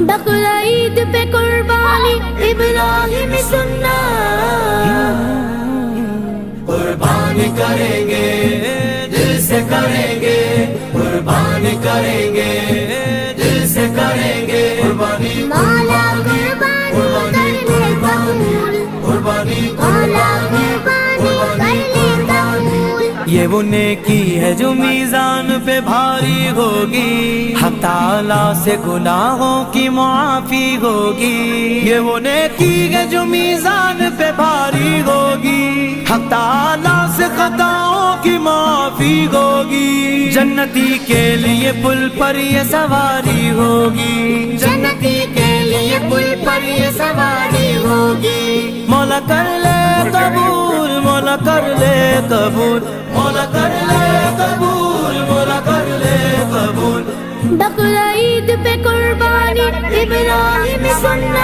بقرعید پہ قربانی ابراہیم سننا، قربان کریں گے دل سے کریں گے، قربان کریں گے دل سے کریں گے، قربانی مولا قربانی کر لے قبول، قربانی مولا قربانی کر لے قبول۔ یہ وہ نیکی ہے جو میزان پہ بھاری ہوگی، حق تعالیٰ سے گناہوں کی معافی ہوگی، یہ وہ نیکی ہے جو میزان پہ بھاری ہوگی، حق تعالیٰ سے خطاؤں کی معافی ہوگی، جنتی کے لیے پل پر یہ سواری ہوگی، جنتی کے لیے پل پر یہ سواری ہوگی۔ مولا کر لے قبول، مولا کر لے قبول، مولا کر لے قبول، مولا کر لے قبول۔ بقرعید پہ قربانی ابراہیم سننا،